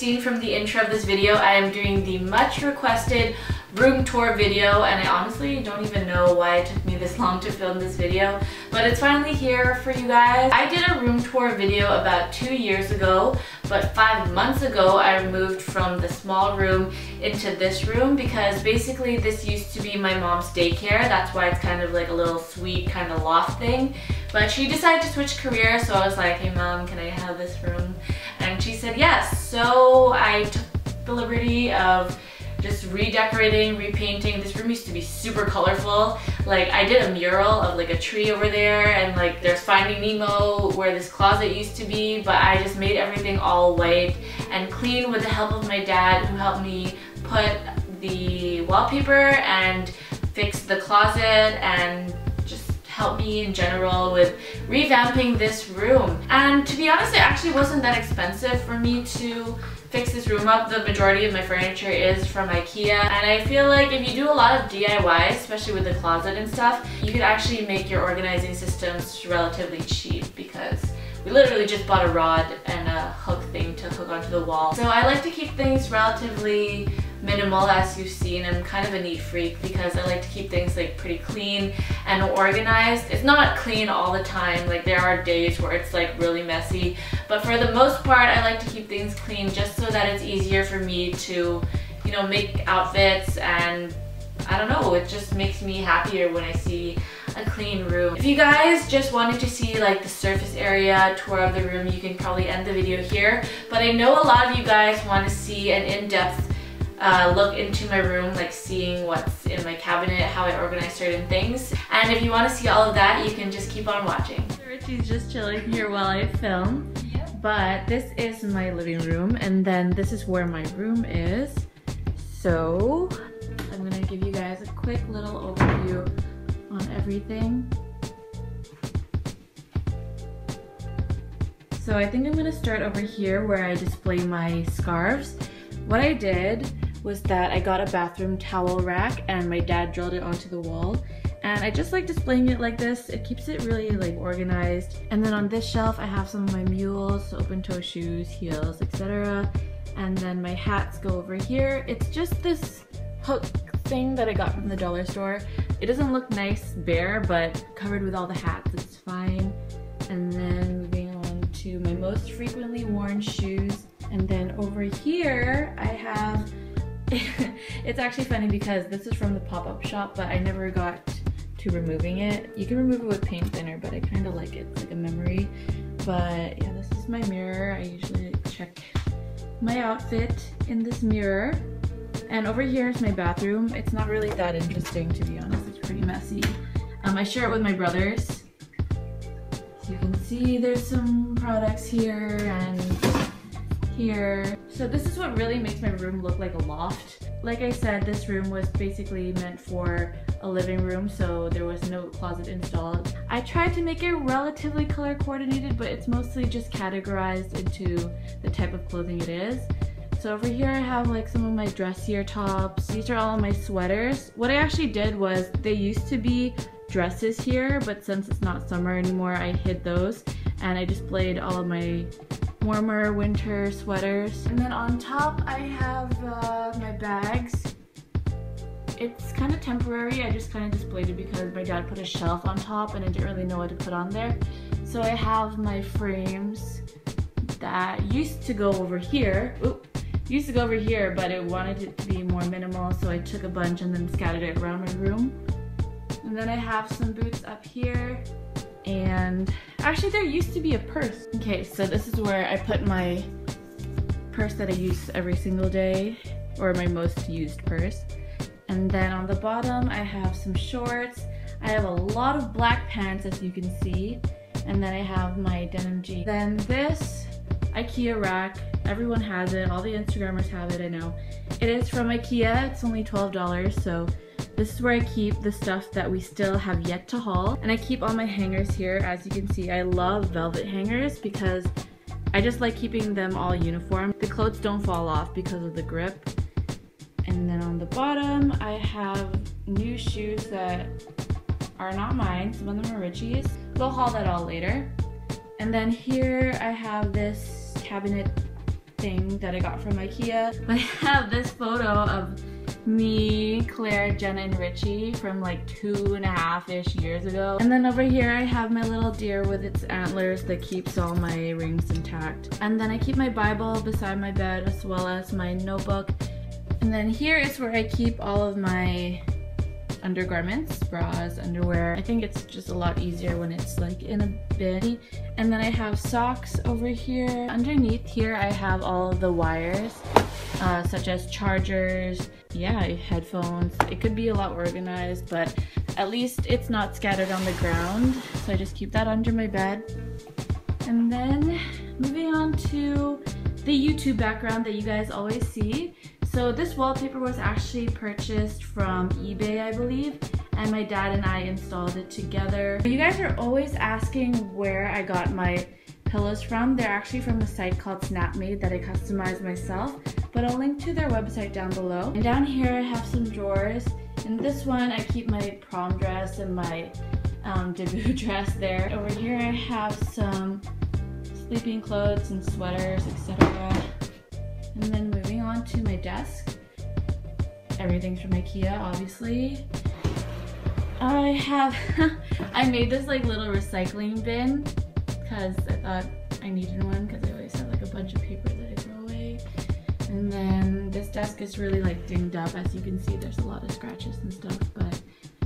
seen from the intro of this video, I am doing the much requested room tour video, and I honestly don't even know why it took me this long to film this video, but it's finally here for you guys. I did a room tour video about 2 years ago, but 5 months ago I moved from the small room into this room because basically this used to be my mom's daycare. That's why it's kind of like a little suite kind of loft thing. But she decided to switch careers, so I was like, hey mom, can I have this room? And she said yes. So I took the liberty of just redecorating, repainting. This room used to be super colorful. Like I did a mural of like a tree over there, and like there's Finding Nemo where this closet used to be, but I just made everything all white and clean with the help of my dad, who helped me put the wallpaper and fix the closet and just help me in general with revamping this room. And to be honest, it actually wasn't that expensive for me to fix this room up. The majority of my furniture is from IKEA, and I feel like if you do a lot of DIY, especially with the closet and stuff, you could actually make your organizing systems relatively cheap because we literally just bought a rod and a hook thing to hook onto the wall. So I like to keep things relatively minimal, as you've seen. I'm kind of a neat freak because I like to keep things like pretty clean and organized. It's not clean all the time, like there are days where it's like really messy, but for the most part I like to keep things clean just so that it's easier for me to, you know, make outfits, and I don't know, it just makes me happier when I see a clean room. If you guys just wanted to see like the surface area tour of the room, you can probably end the video here, but I know a lot of you guys want to see an in-depth look into my room, like seeing what's in my cabinet, how I organize certain things. And if you want to see all of that, you can just keep on watching. Richie's just chilling here while I film. Yep. But this is my living room, and then this is where my room is. So I'm gonna give you guys a quick little overview on everything. So I think I'm gonna start over here where I display my scarves. What I did was that I got a bathroom towel rack and my dad drilled it onto the wall, and I just like displaying it like this. It keeps it really like organized. And then on this shelf I have some of my mules, open-toe shoes, heels, etc. And then my hats go over here. It's just this hook thing that I got from the dollar store. It doesn't look nice bare, but covered with all the hats, it's fine. And then moving on to my most frequently worn shoes. And then over here I have it's actually funny because this is from the pop-up shop, but I never got to removing it. You can remove it with paint thinner, but I kind of like it. It's like a memory. But yeah, this is my mirror. I usually check my outfit in this mirror. And over here is my bathroom. It's not really that interesting, to be honest. It's pretty messy. I share it with my brothers. So you can see there's some products here and here. So this is what really makes my room look like a loft. Like I said, this room was basically meant for a living room, so there was no closet installed. I tried to make it relatively color coordinated, but it's mostly just categorized into the type of clothing it is. So over here I have like some of my dressier tops. These are all of my sweaters. What I actually did was, they used to be dresses here, but since it's not summer anymore, I hid those and I displayed all of my warmer winter sweaters. And then on top I have my bags. It's kind of temporary. I just kind of displayed it because my dad put a shelf on top and I didn't really know what to put on there. So I have my frames that used to go over here. But I wanted it to be more minimal, so I took a bunch and then scattered it around my room. And then I have some boots up here. And actually there used to be a purse. Okay, so this is where I put my purse that I use every single day, or my most used purse. And then on the bottom I have some shorts. I have a lot of black pants, as you can see. And then I have my denim jeans. Then this IKEA rack, everyone has it, all the Instagrammers have it, I know. It is from IKEA, it's only $12, so this is where I keep the stuff that we still have yet to haul. And I keep all my hangers here. As you can see, I love velvet hangers because I just like keeping them all uniform. The clothes don't fall off because of the grip. And then on the bottom, I have new shoes that are not mine. Some of them are Richie's. We'll haul that all later. And then here I have this cabinet thing that I got from IKEA. But I have this photo of me, Claire, Jenna, and Richie from like 2.5-ish years ago. And then over here I have my little deer with its antlers that keeps all my rings intact. And then I keep my Bible beside my bed as well as my notebook. And then here is where I keep all of my undergarments, bras, underwear. I think it's just a lot easier when it's like in a bin. And then I have socks over here. Underneath here I have all of the wires, such as chargers, headphones. It could be a lot organized, but at least it's not scattered on the ground. So I just keep that under my bed. And then moving on to the YouTube background that you guys always see. So this wallpaper was actually purchased from eBay, I believe, and my dad and I installed it together. You guys are always asking where I got my pillows from. They're actually from a site called Snapmade that I customized myself, but I'll link to their website down below. And down here I have some drawers. In this one I keep my prom dress and my debut dress there. Over here I have some sleeping clothes and sweaters, etc. And then moving on to my desk, everything's from IKEA, obviously. I made this like little recycling bin because I thought I needed one because I always have like a bunch of paper that I throw away. And then this desk is really like dinged up. As you can see, there's a lot of scratches and stuff, but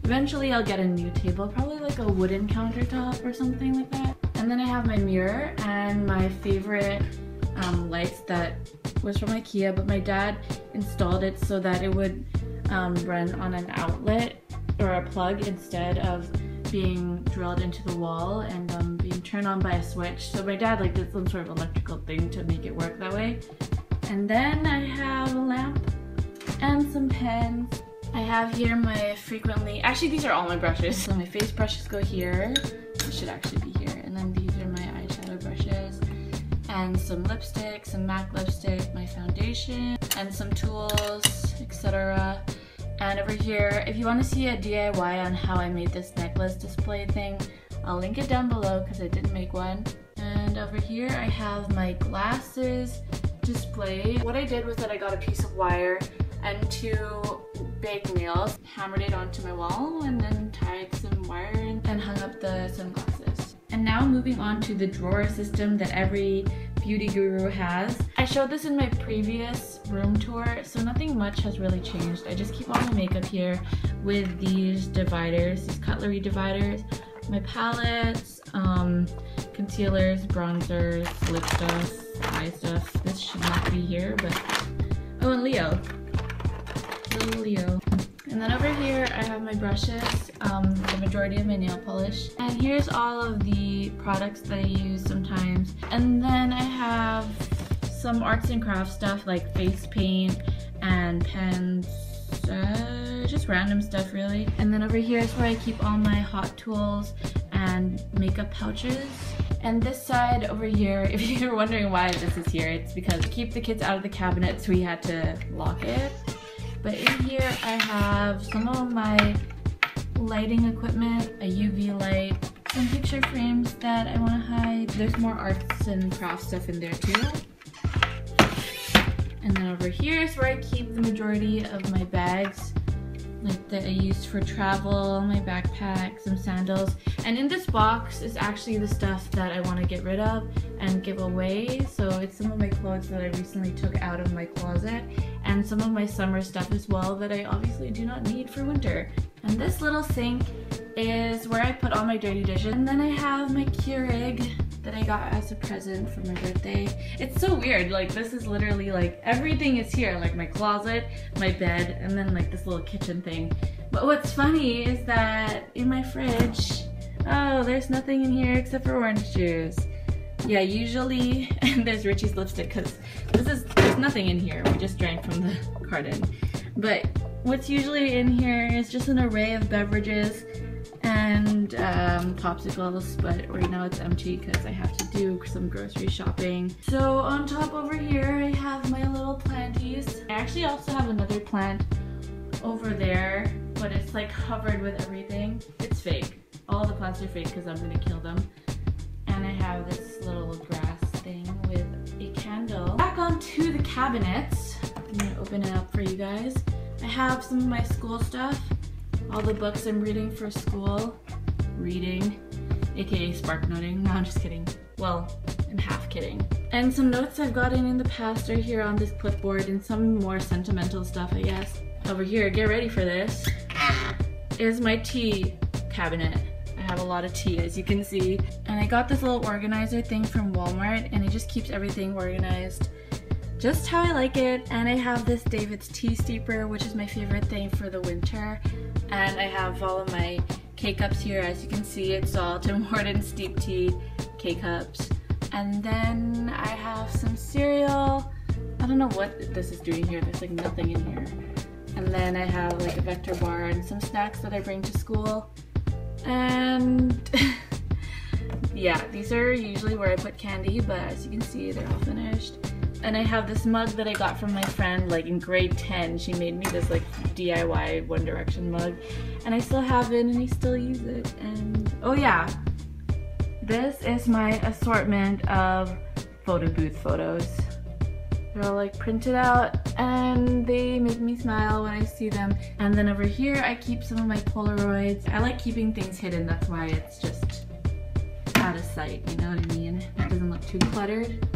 eventually I'll get a new table, probably like a wooden countertop or something like that. And then I have my mirror and my favorite lights that was from IKEA, but my dad installed it so that it would run on an outlet or a plug instead of being drilled into the wall and being turned on by a switch. So my dad like did some sort of electrical thing to make it work that way. And then I have a lamp and some pens. I have here my actually these are all my brushes. So my face brushes go here. It should actually be here. And then these are my eyeshadow brushes. And some lipstick, some MAC lipstick, my foundation, and some tools, etc. And over here, if you want to see a DIY on how I made this necklace display thing, I'll link it down below because I didn't make one. And over here I have my glasses display. What I did was that I got a piece of wire and 2 big nails, hammered it onto my wall, and then tied some wire in and hung up the sunglasses. And now moving on to the drawer system that every beauty guru has. I showed this in my previous room tour, so nothing much has really changed. I just keep all my makeup here with these dividers, these cutlery dividers, my palettes, concealers, bronzers, lip stuff, eye stuff. This should not be here, but oh, and Leo. Little Leo. And then over here I have my brushes, the majority of my nail polish. And here's all of the products that I use sometimes. And then I have some arts and crafts stuff like face paint and pens, just random stuff really. And then over here is where I keep all my hot tools and makeup pouches. And this side over here, if you're wondering why this is here, it's because to keep the kids out of the cabinet, so we had to lock it. But in here I have some of my lighting equipment, a UV light, some picture frames that I want to hide. There's more arts and crafts stuff in there too. And then over here is where I keep the majority of my bags, like that I used for travel, my backpack, some sandals. And in this box is actually the stuff that I want to get rid of and give away. So it's some of my clothes that I recently took out of my closet and some of my summer stuff as well that I obviously do not need for winter. And this little sink is where I put all my dirty dishes. And then I have my Keurig that I got as a present for my birthday. It's so weird, like this is literally like everything is here, like my closet, my bed, and then like this little kitchen thing. But what's funny is that in my fridge, oh, there's nothing in here except for orange juice. Yeah, usually, and there's Richie's lipstick because there's nothing in here. We just drank from the carton. But what's usually in here is just an array of beverages and popsicles, but right now it's empty because I have to do some grocery shopping. So on top over here I have my little planties. I actually also have another plant over there, but it's like covered with everything. It's fake. All the plants are fake because I'm gonna kill them. And I have this little grass thing with a candle. Back onto the cabinets. I'm gonna open it up for you guys. I have some of my school stuff, all the books I'm reading for school. Reading, aka spark noting. No, I'm just kidding. Well, I'm half kidding. And some notes I've gotten in the past are here on this clipboard, and some more sentimental stuff, I guess. Over here, get ready for this, is my tea cabinet. I have a lot of tea, as you can see. And I got this little organizer thing from Walmart, and it just keeps everything organized just how I like it. And I have this David's tea steeper, which is my favorite thing for the winter. And I have all of my K-cups here. As you can see, it's all Tim Hortons steep tea K-cups. And then I have some cereal. I don't know what this is doing here. There's like nothing in here. And then I have like a Vector bar and some snacks that I bring to school. And yeah, these are usually where I put candy, but as you can see, they're all finished. And I have this mug that I got from my friend like in grade 10. She made me this like DIY One Direction mug. And I still have it and I still use it. And oh yeah, this is my assortment of Photobooth photos. They're all like printed out and they make me smile when I see them. And then over here I keep some of my Polaroids. I like keeping things hidden, that's why it's just out of sight, you know what I mean? It doesn't look too cluttered.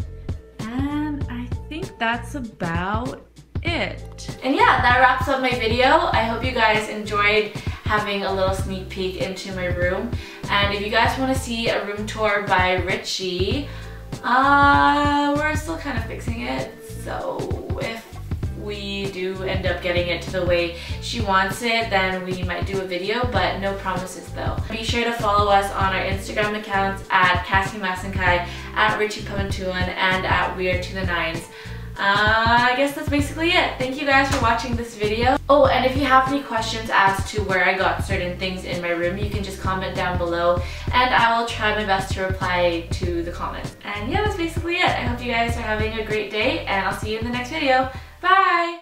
And I think that's about it. And yeah, that wraps up my video. I hope you guys enjoyed having a little sneak peek into my room. And if you guys want to see a room tour by Richie, we're still kind of fixing it. So if we do end up getting it to the way she wants it, then we might do a video, but no promises though. Be sure to follow us on our Instagram accounts at CassieAndRicci, at RichiePamantuan, and at Weird to the9s. I guess that's basically it. Thank you guys for watching this video. Oh, and if you have any questions as to where I got certain things in my room, you can just comment down below and I will try my best to reply to the comments. And yeah, that's basically it. I hope you guys are having a great day and I'll see you in the next video. Bye!